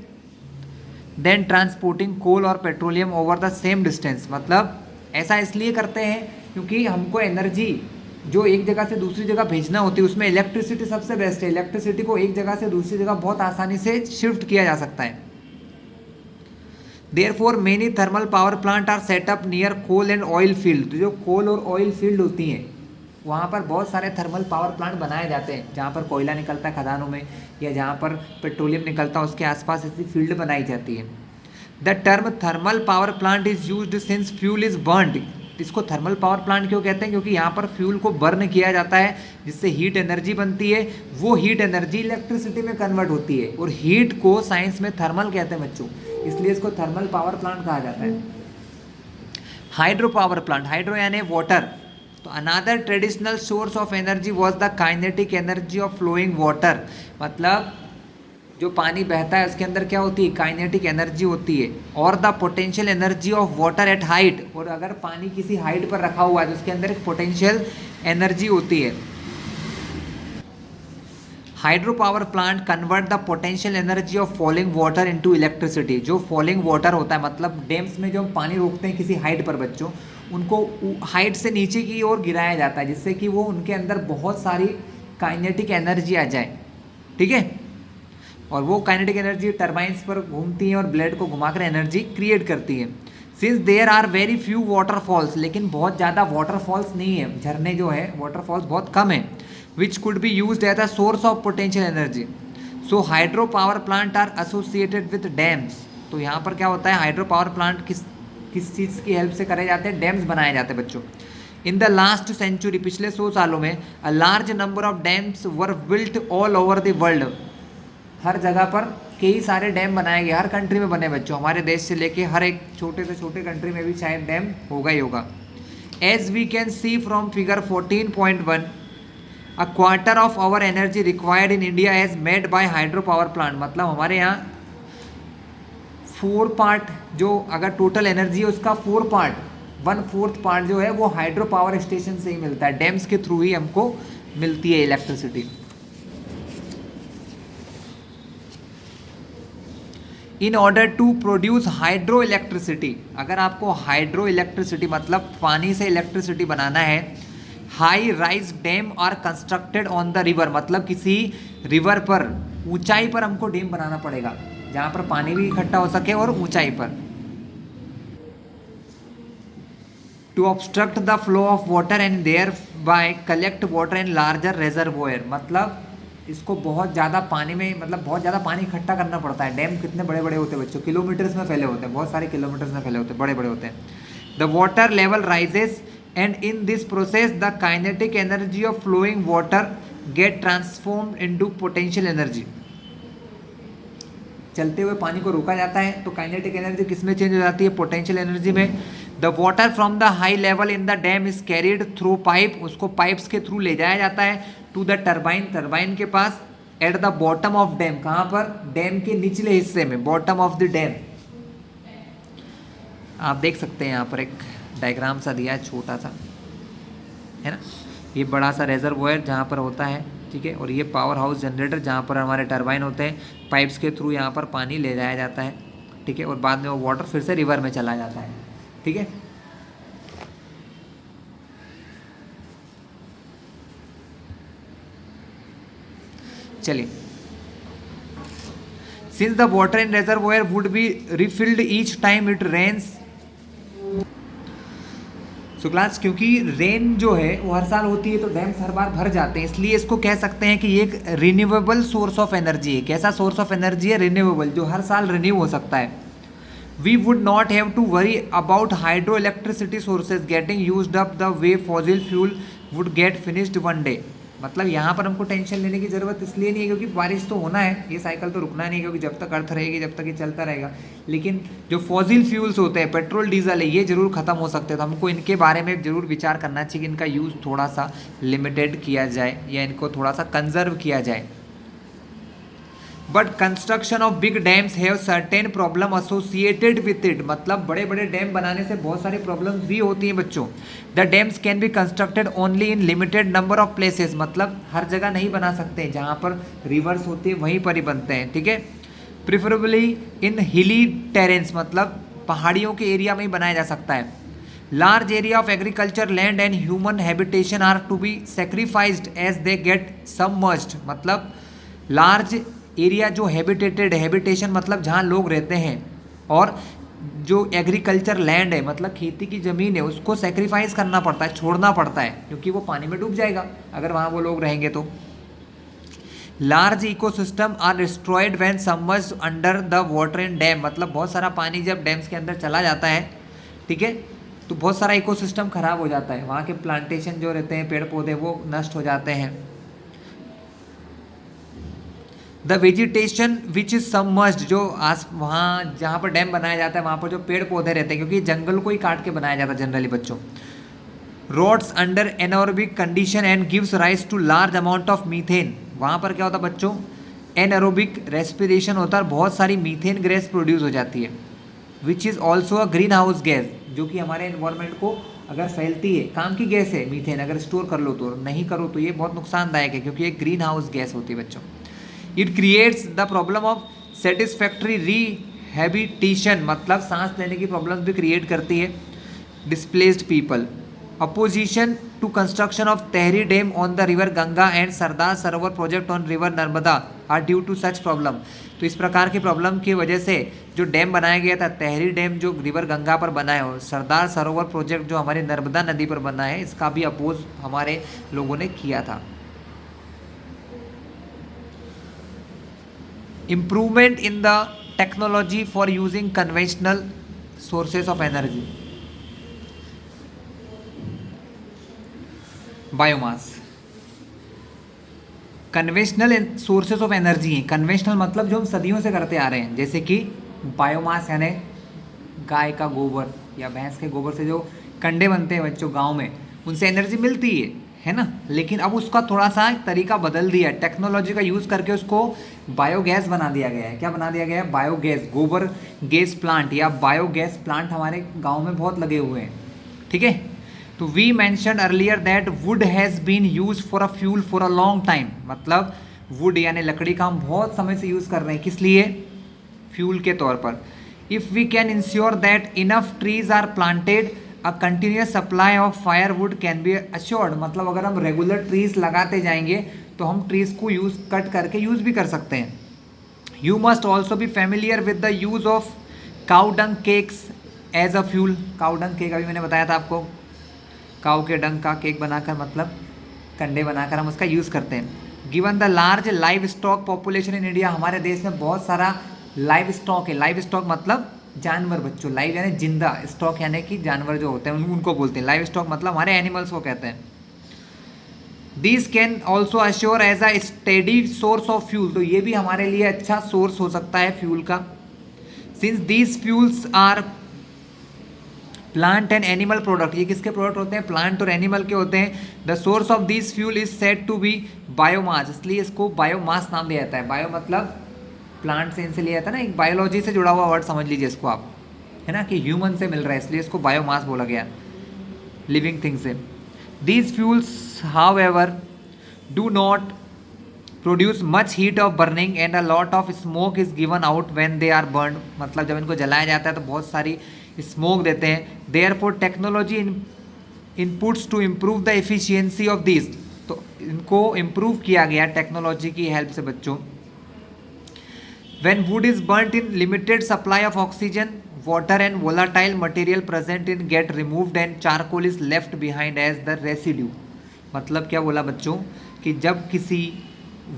than transporting coal और petroleum over the same distance. मतलब ऐसा इसलिए करते हैं क्योंकि हमको एनर्जी जो एक जगह से दूसरी जगह भेजना होती है उसमें इलेक्ट्रिसिटी सबसे बेस्ट है। इलेक्ट्रिसिटी को एक जगह से दूसरी जगह बहुत आसानी से शिफ्ट किया जा सकता है। Therefore many thermal power plant are set up near coal and oil field. जो कोल और ऑयल फील्ड होती हैं वहाँ पर बहुत सारे थर्मल पावर प्लांट बनाए जाते हैं, जहाँ पर कोयला निकलता है खदानों में या जहाँ पर पेट्रोलियम निकलता है उसके आसपास ऐसी फील्ड बनाई जाती है। The term thermal power plant is used since fuel is burned. इसको थर्मल पावर प्लांट क्यों कहते हैं, क्योंकि यहाँ पर फ्यूल को बर्न किया जाता है जिससे हीट एनर्जी बनती है, वो हीट एनर्जी इलेक्ट्रिसिटी में कन्वर्ट होती है और हीट को साइंस में थर्मल कहते हैं बच्चों, इसलिए इसको थर्मल पावर प्लांट कहा जाता है। हाइड्रो पावर प्लांट, हाइड्रो यानी वाटर, तो another traditional source of energy was the kinetic energy of flowing water. मतलब जो पानी बहता है उसके अंदर क्या होती है, काइनेटिक एनर्जी होती है, और the potential energy of water at height. और अगर पानी किसी हाइट पर रखा हुआ है तो उसके अंदर एक पोटेंशियल एनर्जी होती है। Hydro power plant convert the potential energy of falling water into electricity. जो फॉलिंग वाटर होता है मतलब डैम्स में जो हम पानी रोकते हैं किसी हाइट पर बच्चों, उनको हाइट से नीचे की ओर गिराया जाता है जिससे कि वो उनके अंदर बहुत सारी काइनेटिक एनर्जी आ जाए, ठीक है। और वो काइनेटिक एनर्जी टर्बाइंस पर घूमती है और ब्लेड को घुमाकर एनर्जी क्रिएट करती है। Since there are very few waterfalls, लेकिन बहुत ज़्यादा वाटरफॉल्स नहीं है, झरने जो है वाटरफॉल्स बहुत कम है, which could be used as a source of potential energy. So hydro power plant are associated with dams. तो यहाँ पर क्या होता है, हाइड्रो पावर प्लांट किस चीज़ की हेल्प से करे जाते हैं, डैम्स बनाए जाते हैं बच्चों। इन द लास्ट सेंचुरी, पिछले 100 सालों में, a large number of dams were built all over the world. हर जगह पर कई सारे डैम बनाए गए, हर कंट्री में बने बच्चों, हमारे देश से लेके हर एक छोटे से छोटे कंट्री में भी शायद डैम होगा ही होगा। As we can see from figure 14.1, a quarter of our energy required in India as made by hydro power plant. मतलब हमारे यहाँ 4 पार्ट, जो अगर टोटल एनर्जी है उसका 4 पार्ट, 1/4 पार्ट जो है वो हाइड्रो पावर स्टेशन से ही मिलता है, डैम्स के थ्रू ही हमको मिलती है electricity. In order to produce hydro electricity, अगर आपको हाइड्रो इलेक्ट्रिसिटी मतलब पानी से इलेक्ट्रिसिटी बनाना है, high rise dam are constructed on the river. मतलब किसी रिवर पर, ऊंचाई पर हमको डैम बनाना पड़ेगा जहाँ पर पानी भी इकट्ठा हो सके और ऊंचाई पर। To obstruct the flow of water and thereby collect water in larger reservoir. मतलब इसको बहुत ज़्यादा पानी में, मतलब बहुत ज़्यादा पानी इकट्ठा करना पड़ता है। डैम कितने बड़े बड़े होते हैं बच्चों, किलोमीटर्स में फैले होते हैं, बहुत सारे किलोमीटर्स में फैले होते हैं, बड़े बड़े होते हैं। The water level rises and in this process the kinetic energy of flowing water get transformed into potential energy. चलते हुए पानी को रोका जाता है तो काइनेटिक एनर्जी किस में चेंज हो जाती है? पोटेंशियल एनर्जी में। The water from the high level in the dam is carried through pipe, उसको पाइप्स के थ्रू ले जाया जाता है टू द टरबाइन, टरबाइन के पास, at the bottom of dam, कहाँ पर? डैम के निचले हिस्से में, बॉटम ऑफ द डैम। आप देख सकते हैं यहाँ पर एक डायग्राम सा दिया है छोटा सा, है ना। ये बड़ा सा रेजर्वोयर जहाँ पर होता है, ठीक है, और ये पावर हाउस जनरेटर जहाँ पर हमारे टरबाइन होते हैं, पाइप्स के थ्रू यहाँ पर पानी ले जाया जाता है, ठीक है, और बाद में वो वाटर फिर से रिवर में चला जाता है, ठीक है। चलिए, since the water in reservoir would be refilled each time it rains, so class, क्योंकि रेन जो है वो हर साल होती है तो डैम्स हर बार भर जाते हैं, इसलिए इसको कह सकते हैं कि ये एक रिन्यूएबल सोर्स ऑफ एनर्जी है। कैसा सोर्स ऑफ एनर्जी है? रिन्यूएबल, जो हर साल रिन्यू हो सकता है। We would not have to worry about hydro electricity sources getting used up the way fossil fuel would get finished one day. मतलब यहाँ पर हमको टेंशन लेने की ज़रूरत इसलिए नहीं है क्योंकि बारिश तो होना है, ये साइकिल तो रुकना नहीं, क्योंकि जब तक अर्थ रहेगी जब तक ये चलता रहेगा। लेकिन जो फॉसिल फ्यूल्स होते हैं, पेट्रोल डीजल है, ये जरूर ख़त्म हो सकते हैं, तो हमको इनके बारे में ज़रूर विचार करना चाहिए कि इनका यूज़ थोड़ा सा लिमिटेड किया जाए या इनको थोड़ा सा कंजर्व किया जाए। But construction of big dams have certain problem associated with it. मतलब बड़े बड़े डैम बनाने से बहुत सारी प्रॉब्लम्स भी होती हैं बच्चों। The dams can be constructed only in limited number of places, मतलब हर जगह नहीं बना सकते, जहाँ पर रिवर्स होती है वहीं पर ही बनते हैं, ठीक है। प्रिफरेबली इन हिली टेरेंस, मतलब पहाड़ियों के एरिया में ही बनाया जा सकता है। Large area of agriculture land and human habitation are to be sacrificed as they get submerged. मतलब लार्ज एरिया जो हैबिटेटेड, हैबिटेशन मतलब जहाँ लोग रहते हैं, और जो एग्रीकल्चर लैंड है मतलब खेती की ज़मीन है, उसको सेक्रीफाइस करना पड़ता है, छोड़ना पड़ता है, क्योंकि वो पानी में डूब जाएगा अगर वहाँ वो लोग रहेंगे तो। Large ecosystem are destroyed when submerged under the water in dam. मतलब बहुत सारा पानी जब डैम्स के अंदर चला जाता है, ठीक है, तो बहुत सारा इकोसिस्टम खराब हो जाता है, वहाँ के प्लांटेशन जो रहते हैं, पेड़ पौधे, वो नष्ट हो जाते हैं। The vegetation which is submerged, जो आस वहाँ जहाँ पर डैम बनाया जाता है वहाँ पर जो पेड़ पौधे रहते हैं, क्योंकि जंगल को ही काट के बनाया जाता है जनरली बच्चों, rots under anaerobic condition and gives rise to large amount of methane. वहाँ पर क्या होता है बच्चों? एनारोबिक रेस्पिरेशन होता है और बहुत सारी मीथेन गैस प्रोड्यूस हो जाती है, which is also a green house gas, जो कि हमारे एनवायरनमेंट को अगर फैलती है, काम की गैस है मीथेन, अगर स्टोर कर लो तो, नहीं करो तो ये बहुत नुकसानदायक है, क्योंकि एक ग्रीन हाउस गैस होती है बच्चों। It creates the problem of satisfactory rehabilitation, मतलब सांस लेने की प्रॉब्लम भी क्रिएट करती है। Displaced people, opposition to construction of Tehri dam on the river Ganga and Sardar Sarovar project on river Narmada are due to such problem. तो इस प्रकार की प्रॉब्लम की वजह से जो डैम बनाया गया था, तहरी डैम जो रिवर गंगा पर बना है, और सरदार सरोवर प्रोजेक्ट जो हमारी नर्मदा नदी पर बना है, इसका भी अपोज हमारे लोगों ने किया था। Improvement in the technology for using conventional sources of energy. Biomass conventional sources of energy हैं। कन्वेंशनल मतलब जो हम सदियों से करते आ रहे हैं, जैसे कि बायोमास यानी गाय का गोबर या भैंस के गोबर से जो कंडे बनते हैं बच्चों गांव में, उनसे एनर्जी मिलती है ना। लेकिन अब उसका थोड़ा सा तरीका बदल दिया है, टेक्नोलॉजी का यूज़ करके उसको बायोगैस बना दिया गया है। क्या बना दिया गया है? बायोगैस। गोबर गैस प्लांट या बायोगैस प्लांट हमारे गाँव में बहुत लगे हुए हैं, ठीक है। तो we mention earlier that wood has been use for a fuel for a long time. मतलब वुड यानी लकड़ी का हम बहुत समय से यूज़ कर रहे हैं, किस लिए? फ्यूल के तौर पर। If we can ensure that enough trees are planted a continuous supply of fire wood can be assured. मतलब अगर हम रेगुलर ट्रीज लगाते जाएंगे तो हम ट्रीज को कट करके यूज़ भी कर सकते हैं। You must also be familiar with the use of cow dung cakes as a fuel. Cow dung cake अभी मैंने बताया था आपको, काऊ के डंग का केक बनाकर, मतलब कंडे बनाकर हम उसका यूज़ करते हैं। Given the large live stock population in India, हमारे देश में बहुत सारा लाइव स्टॉक है। लाइव स्टॉक मतलब जानवर बच्चों, लाइव यानी जिंदा, स्टॉक यानी कि जानवर जो होते हैं उनको बोलते हैं लाइव स्टॉक, मतलब हमारे एनिमल्स को कहते हैं। This can also assure as a steady source of fuel, तो ये भी हमारे लिए अच्छा सोर्स हो सकता है फ्यूल का। Since these fuels are plant and animal product, ये किसके प्रोडक्ट होते हैं, प्लांट और एनिमल के होते हैं। The source of this fuel is said to be biomass, इसलिए इसको बायोमास नाम दिया जाता है। बायो मतलब प्लांट से इनसे लिया जाता है ना, एक बायोलॉजी से जुड़ा हुआ वर्ड समझ लीजिए इसको आप, है ना, कि ह्यूमन से मिल रहा है, इसलिए इसको बायोमास बोला गया, लिविंग थिंग से। These fuels however do not produce much heat of burning and a lot of smoke is given out when they are burn, मतलब जब इनको जलाया जाता है तो बहुत सारी स्मोक देते हैं। Therefore technology inputs to improve the efficiency of this, तो इनको इम्प्रूव किया गया टेक्नोलॉजी की हेल्प से बच्चों। When wood is burnt in limited supply of oxygen, water and volatile material present in get removed and charcoal is left behind as the residue, मतलब क्या बोला बच्चों कि जब किसी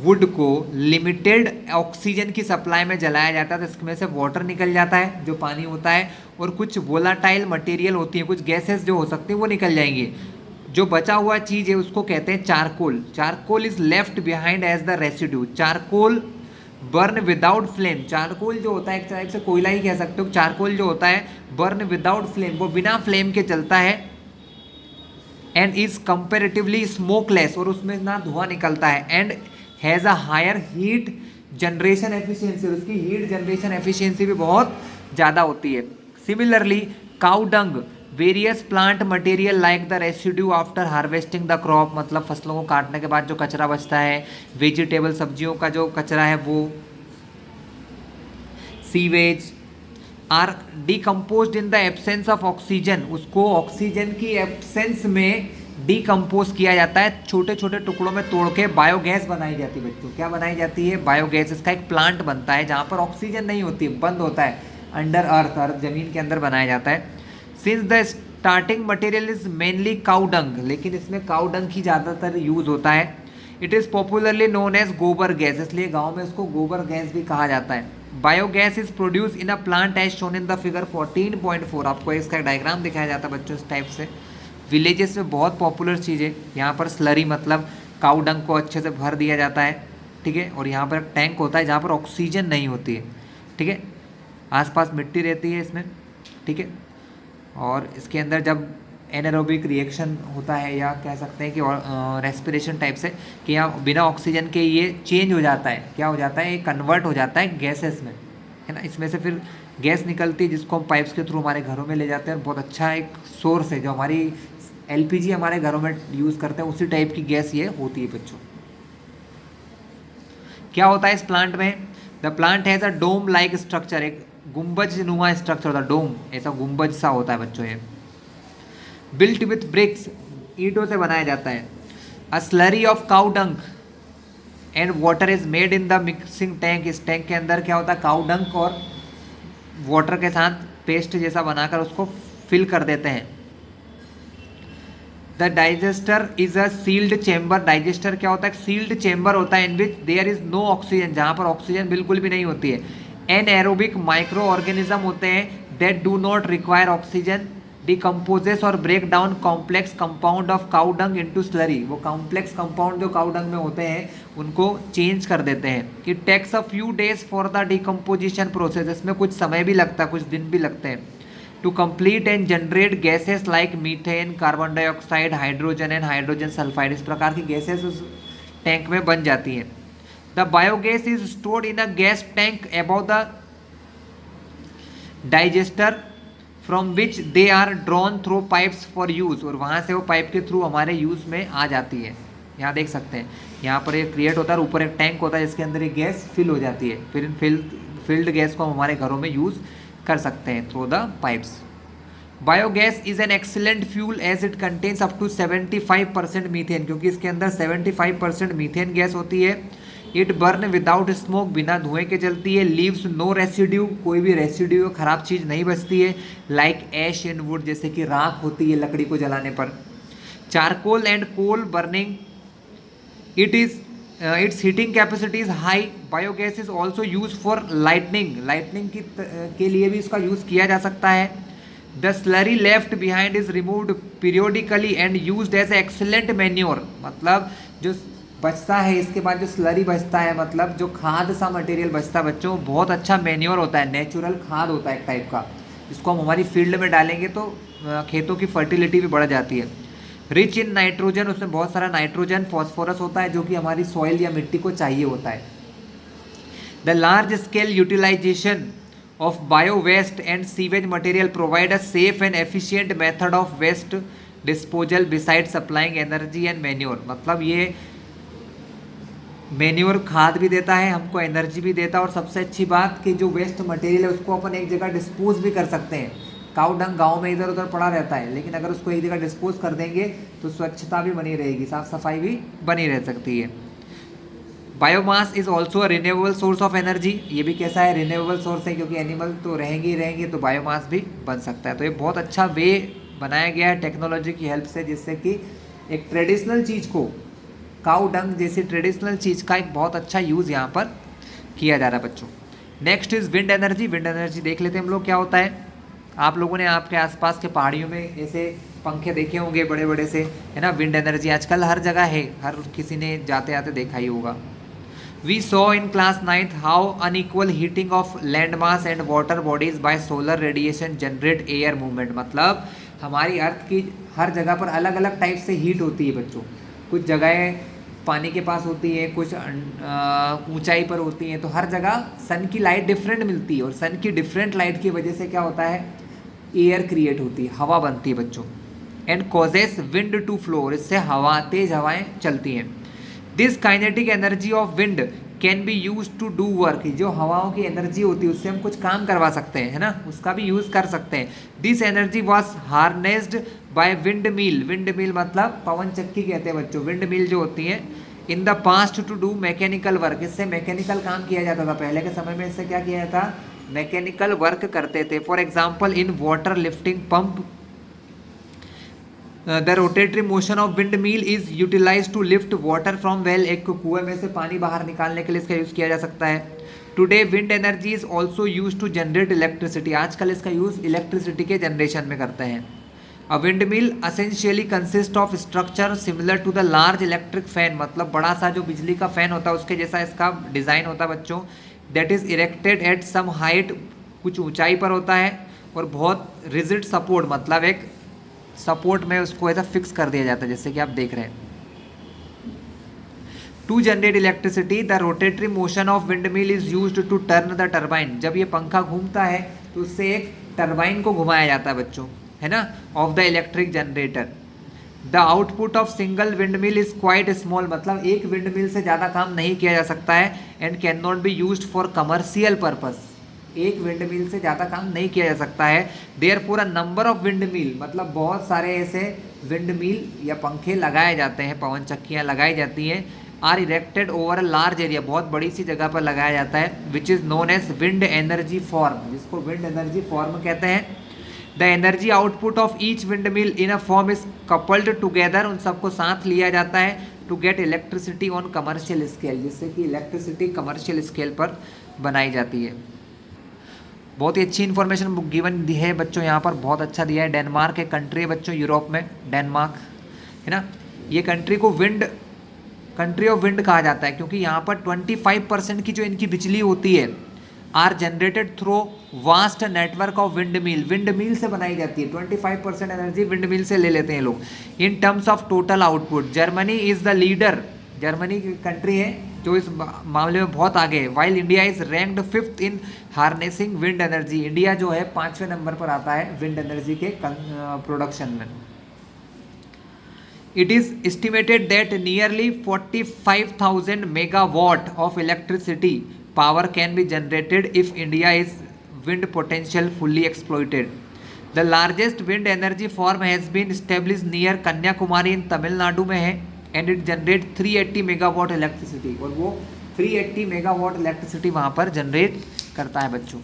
वुड को लिमिटेड ऑक्सीजन की सप्लाई में जलाया जाता है तो इसमें से वाटर निकल जाता है जो पानी होता है, और कुछ वोलाटाइल मटेरियल होती है, कुछ गैसेस जो हो सकती हैं वो निकल जाएंगे। जो बचा हुआ चीज़ है उसको कहते हैं charcoal. Charcoal is left behind as the residue. Charcoal burn without flame, charcoal जो होता है एक टाइप से कोयला ही कह सकते हो। चारकोल जो होता है बर्न विदाउट फ्लेम, वो बिना फ्लेम के चलता है। एंड इज कंपेरेटिवली स्मोकलेस, और उसमें ना धुआं निकलता है। And has a higher heat generation efficiency, उसकी हीट जनरेशन एफिशिएंसी भी बहुत ज़्यादा होती है। Similarly cow dung various plant material like the residue after harvesting the crop, मतलब फसलों को काटने के बाद जो कचरा बचता है, वेजिटेबल सब्जियों का जो कचरा है वो, sewage are decomposed in the absence of oxygen, उसको ऑक्सीजन की एब्सेंस में डिकम्पोज किया जाता है, छोटे छोटे टुकड़ों में तोड़ के बायोगैस बनाई जाती है बच्चों। क्या बनाई जाती है, बायोगैस। इसका एक प्लांट बनता है जहाँ पर ऑक्सीजन नहीं होती है, बंद होता है, अंडर अर्थ, अर्थ जमीन के अंदर बनाया जाता है। Since the starting material is mainly cow dung, लेकिन इसमें काउ डंग ही ज़्यादातर यूज होता है। It is popularly known as gobar gas, इसलिए गाँव में इसको गोबर गैस भी कहा जाता है। Biogas is produce in a plant as shown in the figure 14.4, आपको इसका डायग्राम दिखाया जाता है बच्चों इस टाइप से। विलेजेस में बहुत पॉपुलर चीज़ है। यहाँ पर स्लरी मतलब काउ डंग को अच्छे से भर दिया जाता है, ठीक है, और यहाँ पर एक टैंक होता है जहाँ पर ऑक्सीजन नहीं होती है, ठीक है, आसपास मिट्टी रहती है इसमें, ठीक है, और इसके अंदर जब एनारोबिक रिएक्शन होता है या कह सकते हैं कि रेस्पिरेशन टाइप से, कि यहाँ बिना ऑक्सीजन के ये चेंज हो जाता है, क्या हो जाता है, ये कन्वर्ट हो जाता है गैसेस में, है ना। इसमें से फिर गैस निकलती है जिसको हम पाइप्स के थ्रू हमारे घरों में ले जाते हैं। बहुत अच्छा एक सोर्स है जो हमारी एलपीजी हमारे घरों में यूज़ करते हैं, उसी टाइप की गैस ये होती है बच्चों। क्या होता है इस प्लांट में, the plant has a dome like structure, एक गुम्बज नुमा स्ट्रक्चर होता है, डोम ऐसा गुम्बज सा होता है बच्चों ये। बिल्ट विथ ब्रिक्स, ईंटों से बनाया जाता है। A slurry of cow dung and water is made in the mixing tank, इस टैंक के अंदर क्या होता है, काउ डंग और वाटर के साथ पेस्ट जैसा बनाकर उसको फिल कर देते हैं। The digester is a sealed chamber, digester क्या होता है, सील्ड चेम्बर होता है in which there is no oxygen, जहाँ पर ऑक्सीजन बिल्कुल भी नहीं होती है। एनएरोबिक माइक्रो ऑर्गेनिज्म होते हैं that do not require oxygen, decomposes और break down complex compound of cow dung into slurry, वो कॉम्प्लेक्स कंपाउंड जो काउ डंग में होते हैं उनको चेंज कर देते हैं। It takes a few days for the decomposition process, इसमें कुछ समय भी लगता है, कुछ दिन भी लगते हैं। To complete and generate gases like methane, carbon dioxide, hydrogen and hydrogen sulphide, इस प्रकार की गैसेस उस टैंक में बन जाती हैं। The biogas is stored in a gas tank above the digester from which they are drawn through pipes for use, और वहाँ से वो पाइप के थ्रू हमारे यूज़ में आ जाती है। यहाँ देख सकते हैं, यहाँ पर एक क्रिएट होता है, ऊपर एक टैंक होता है जिसके अंदर ये गैस फिल हो जाती है, फिर इन फिल्ड गैस को हम हमारे घरों में यूज़ कर सकते हैं through the pipes. Biogas is an excellent fuel as it contains up to 75% methane, क्योंकि इसके अंदर 75% मीथेन गैस होती है। इट बर्न विदाउट स्मोक, बिना धुएं के जलती है। लीव्स नो रेसिड्यू, कोई भी रेसिड्यू खराब चीज़ नहीं बचती है। लाइक ऐश इन वुड, जैसे कि राख होती है लकड़ी को जलाने पर। Charcoal and coal burning, it is its heating capacity is high. Biogas is also use for lightning, lightning के लिए भी इसका यूज किया जा सकता है। The slurry left behind is removed periodically and used as excellent manure, मतलब जो बचता है इसके बाद जो स्लरी बचता है, मतलब जो खाद सा मटेरियल बचता है बच्चों, बहुत अच्छा मैन्योर होता है, नेचुरल खाद होता है एक टाइप का। इसको हम हमारी फील्ड में डालेंगे तो खेतों की फर्टिलिटी भी बढ़ जाती है। रिच इन नाइट्रोजन, उसमें बहुत सारा नाइट्रोजन फॉस्फोरस होता है जो कि हमारी सॉइल या मिट्टी को चाहिए होता है। The large scale utilisation of bio waste and sewage material provide a safe and efficient method of waste disposal beside supplying energy and manure, मतलब ये मैन्योर खाद भी देता है हमको, एनर्जी भी देता है, और सबसे अच्छी बात कि जो वेस्ट मटेरियल है उसको अपन एक जगह डिस्पोज भी कर सकते हैं। काऊ डंग गाँव में इधर उधर पड़ा रहता है, लेकिन अगर उसको एक जगह डिस्पोज कर देंगे तो स्वच्छता भी बनी रहेगी, साफ सफाई भी बनी रह सकती है। Biomass is also a renewable source of energy, ये भी कैसा है, रिन्यूएबल सोर्स है, क्योंकि एनिमल तो रहेंगे ही रहेंगे, तो बायोमास भी बन सकता है। तो ये बहुत अच्छा वे बनाया गया है टेक्नोलॉजी की हेल्प से, जिससे कि एक ट्रेडिशनल चीज़ को, काऊ डंग जैसी ट्रेडिशनल चीज़ का एक बहुत अच्छा यूज़ यहाँ पर किया जा रहा है बच्चों। Next is wind energy. Wind energy देख लेते हैं हम लोग क्या होता है। आप लोगों ने आपके आसपास के पहाड़ियों में ऐसे पंखे देखे होंगे बड़े बड़े से, है ना। विंड एनर्जी आजकल हर जगह है, हर किसी ने जाते आते देखा ही होगा। We saw in class 9th how unequal heating of land mass and water bodies by solar radiation generate air movement, मतलब हमारी अर्थ की हर जगह पर अलग अलग टाइप से हीट होती है बच्चों। कुछ जगहें पानी के पास होती है, कुछ ऊंचाई पर होती हैं, तो हर जगह सन की लाइट डिफरेंट मिलती है, और सन की डिफरेंट लाइट की वजह से क्या होता है, एयर क्रिएट होती है, हवा बनती है बच्चों। And causes wind to flow, इससे हवा, तेज हवाएं चलती हैं। This kinetic energy of wind can be use to do work, जो हवाओं की एनर्जी होती है उससे हम कुछ काम करवा सकते हैं, है ना, उसका भी यूज कर सकते हैं। This energy was harnessed by wind mill, wind mill मतलब पवन चक्की कहते हैं बच्चों, विंड मिल जो होती है, in the past to do mechanical work, इससे मैकेनिकल काम किया जाता था पहले के समय में। इससे क्या किया जाता, मैकेनिकल वर्क करते थे। For example in water lifting pump the rotatory motion of wind mill is utilise to lift water from well, एक कुएं में से पानी बाहर निकालने के लिए इसका यूज़ किया जा सकता है। Today wind energy is also use to generate electricity, आजकल इसका यूज़ इलेक्ट्रिसिटी के जनरेशन में करते हैं। A wind mill essentially consist of structure similar to the large electric fan, मतलब बड़ा सा जो बिजली का फैन होता है उसके जैसा इसका डिज़ाइन होता है बच्चों। That is erected at some height, कुछ ऊंचाई पर होता है, और बहुत रिजिड सपोर्ट, मतलब एक सपोर्ट में उसको ऐसा फिक्स कर दिया जाता है, जैसे कि आप देख रहे हैं। To generate electricity the rotatory motion of wind mill is used to turn the turbine, जब ये पंखा घूमता है तो उससे एक टरबाइन को घुमाया जाता है बच्चों, है ना, of the electric generator. The output of single wind mill is quite small, मतलब एक विंड मिल से ज़्यादा काम नहीं किया जा सकता है। And can not be used for commercial purpose, एक विंड मिल से ज़्यादा काम नहीं किया जा सकता है। Therefore a number of wind मिल, मतलब बहुत सारे ऐसे विंड मिल या पंखे लगाए जाते हैं, पवन चक्कियाँ लगाई जाती हैं, are erected over a large area, बहुत बड़ी सी जगह पर लगाया जाता है, which is known as wind energy form, जिसको विंड एनर्जी फॉर्म कहते हैं। The energy output of each wind mill in a form is coupled together, उन सबको साथ लिया जाता है to get electricity on commercial scale, जिससे कि इलेक्ट्रिसिटी कमर्शियल स्केल पर बनाई जाती है। बहुत ही अच्छी इन्फॉर्मेशन गिवन दी है बच्चों, यहाँ पर बहुत अच्छा दिया है। डेनमार्क एक कंट्री है बच्चों यूरोप में, डेनमार्क, है ना। ये कंट्री को कंट्री ऑफ विंड कहा जाता है, क्योंकि यहाँ पर 25% की जो इनकी बिजली होती है are generated through vast network of wind mill से बनाई जाती है। 25% एनर्जी विंड मिल से ले लेते हैं लोग। In terms of total output Germany is the leader, Germany की कंट्री है जो इस मामले में बहुत आगे है। While India is ranked 5th in harnessing wind energy, India जो है 5वें नंबर पर आता है विंड एनर्जी के प्रोडक्शन में। It is estimated that nearly 45,000 megawatt of electricity power can be generated if India is wind potential fully exploited. The largest wind energy farm has been established near Kanyakumari in Tamil Nadu में है, and it generates 380 megawatt electricity, और वो 380 megawatt electricity वहाँ पर generate करता है बच्चों।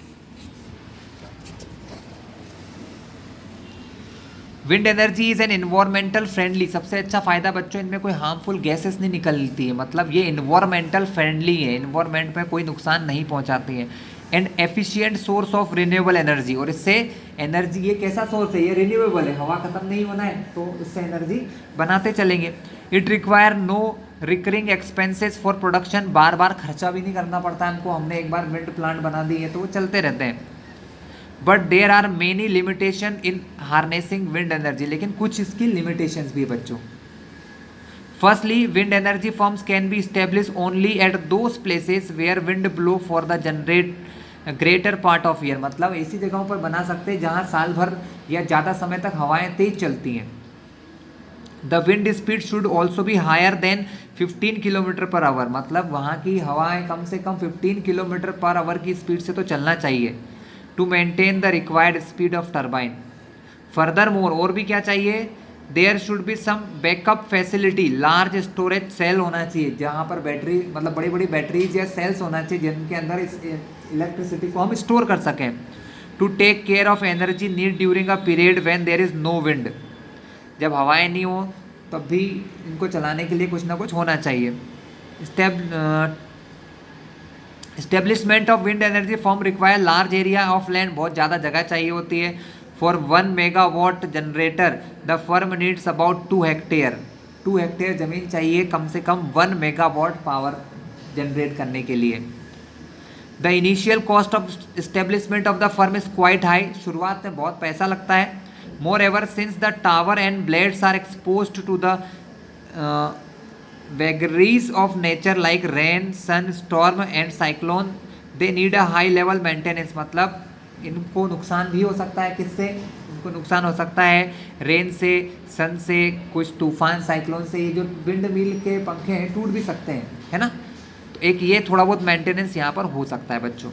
Wind energy is an environmental friendly, सबसे अच्छा फायदा बच्चों इनमें कोई हार्मफुल गैसेस नहीं निकलती है, मतलब ये इन्वायरमेंटल फ्रेंडली है, इन्वायरमेंट में कोई नुकसान नहीं पहुंचाती है। And efficient source of renewable energy, और इससे एनर्जी, ये कैसा सोर्स है, ये रिन्यूएबल है, हवा खत्म नहीं होना है तो इससे एनर्जी बनाते चलेंगे। It require no recurring expenses for production, बार बार खर्चा भी नहीं करना पड़ता हमको, हमने एक बार विंड प्लांट बना दी है तो वो चलते रहते हैं। But there are many limitation in harnessing wind energy, लेकिन कुछ इसकी लिमिटेशंस भी है बच्चों। Firstly wind energy forms can be establish only at those places where wind blow for the generate greater part of year, मतलब ऐसी जगहों पर बना सकते हैं जहाँ साल भर या ज़्यादा समय तक हवाएं तेज चलती हैं। The wind speed should also भी higher than 15 kilometre per hour, मतलब वहाँ की हवाएं कम से कम 15 किलोमीटर पर आवर की स्पीड से तो चलना चाहिए, to maintain the required speed of turbine. Furthermore, और भी क्या चाहिए, there should be some backup facility, large storage cell होना चाहिए, जहाँ पर बैटरी, मतलब बड़ी बड़ी बैटरीज या सेल्स होना चाहिए जिनके अंदर इस इलेक्ट्रिसिटी को हम स्टोर कर सकें। To take care of energy need during a period when there is no wind, जब हवाएं नहीं हो तब भी इनको चलाने के लिए कुछ ना कुछ होना चाहिए। Establishment of wind energy form require large area of land, बहुत ज़्यादा जगह चाहिए होती है। For 1 megawatt generator the firm needs about 2 hectare, 2 hectare ज़मीन चाहिए कम से कम 1 मेगावाट पावर जनरेट करने के लिए। The initial cost of establishment of the firm is quite high, शुरुआत में बहुत पैसा लगता है। Moreover since the tower and blades are expose to the vagaries of nature like rain, sun, storm and cyclone, they need a high level maintenance, मतलब इनको नुकसान भी हो सकता है, किससे इनको नुकसान हो सकता है, रेन से, सन से, कुछ तूफान साइक्लोन से, ये जो विंड मिल के पंखे हैं टूट भी सकते हैं, है ना, तो एक ये थोड़ा बहुत मेंटेनेंस यहाँ पर हो सकता है बच्चों।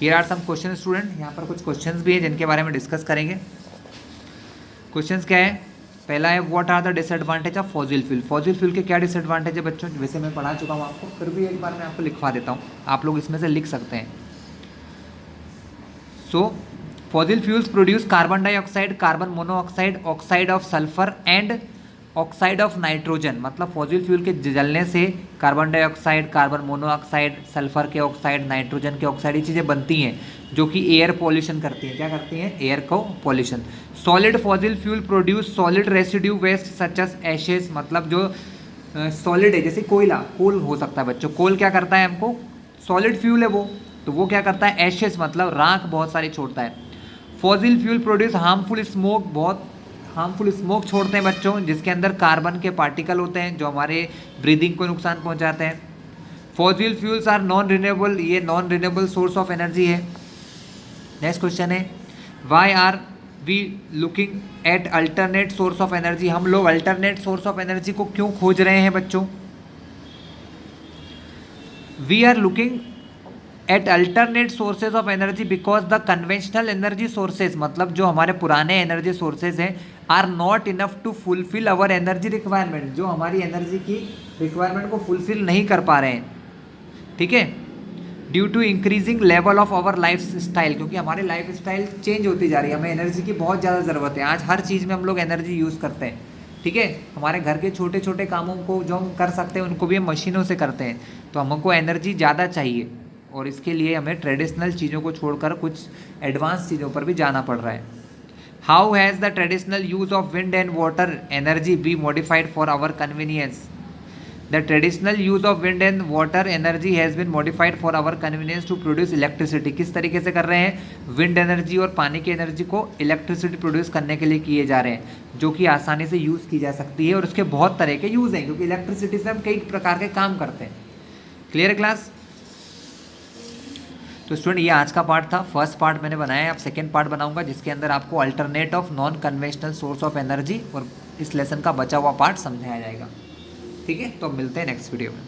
Here are some questions student, यहाँ पर कुछ क्वेश्चंस भी हैं जिनके बारे में डिस्कस करेंगे। क्वेश्चंस क्या है, पहला है what are the disadvantage of fossil fuel, fossil fuel के क्या डिसएडवांटेज है बच्चों, वैसे मैं पढ़ा चुका हूँ आपको, फिर भी एक बार मैं आपको लिखवा देता हूँ, आप लोग इसमें से लिख सकते हैं। So fossil fuels produce carbon dioxide, carbon monoxide, oxide of sulphur and oxide of nitrogen, मतलब फॉसिल फ्यूल के जलने से carbon dioxide, carbon monoxide, sulphur के ऑक्साइड, नाइट्रोजन के ऑक्साइड, ये चीज़ें बनती हैं जो कि एयर पॉल्यूशन करती हैं, क्या करती हैं, एयर को pollution. Solid fossil fuel produce solid residue waste such as ashes, मतलब जो सॉलिड है जैसे कोयला, कोल हो सकता है बच्चों, कोल क्या करता है हमको, सॉलिड फ्यूल है वो, तो वो क्या करता है, एशेस मतलब राख बहुत सारी छोड़ता है। Fossil fuel produce harmful smoke, बहुत हार्मफुल स्मोक छोड़ते हैं बच्चों, जिसके अंदर कार्बन के पार्टिकल होते हैं जो हमारे ब्रीदिंग को नुकसान पहुंचाते हैं। Fossil fuels are non renewable, ये non renewable source of energy है। नेक्स्ट क्वेश्चन है why are we looking at alternate source of energy, हम लोग अल्टरनेट सोर्स ऑफ एनर्जी को क्यों खोज रहे हैं बच्चों। We are looking at alternate sources of energy because the conventional energy sources, मतलब जो हमारे पुराने एनर्जी सोर्सेज हैं, are not enough to fulfil our energy requirement, जो हमारी एनर्जी की रिक्वायरमेंट को फुलफिल नहीं कर पा रहे हैं, ठीक है, due to increasing level of our life style, क्योंकि हमारी लाइफ स्टाइल चेंज होती जा रही है, हमें एनर्जी की बहुत ज़्यादा ज़रूरत है, आज हर चीज़ में हम लोग एनर्जी यूज़ करते हैं, ठीक है, हमारे घर के छोटे छोटे कामों को जो हम कर सकते हैं उनको भी हम मशीनों से करते हैं, तो हमको एनर्जी ज़्यादा चाहिए, और इसके लिए हमें ट्रेडिशनल चीज़ों को छोड़कर कुछ एडवांस चीज़ों पर भी जाना पड़ रहा है। How has the traditional use of wind and water energy be modified for our convenience, the traditional use of wind and water energy has been modified for our convenience to produce electricity, किस तरीके से कर रहे हैं, wind energy और पानी की energy को इलेक्ट्रिसिटी प्रोड्यूस करने के लिए किए जा रहे हैं, जो कि आसानी से यूज़ की जा सकती है, और उसके बहुत तरह के यूज़ हैं, क्योंकि इलेक्ट्रिसिटी से हम कई प्रकार के काम करते हैं। Clear class. तो स्टूडेंट ये आज का पार्ट था, फर्स्ट पार्ट मैंने बनाया है, अब सेकेंड पार्ट बनाऊंगा जिसके अंदर आपको alternate of non conventional source of energy और इस लेसन का बचा हुआ पार्ट समझाया जाएगा, ठीक है। तो अब मिलते हैं नेक्स्ट वीडियो में।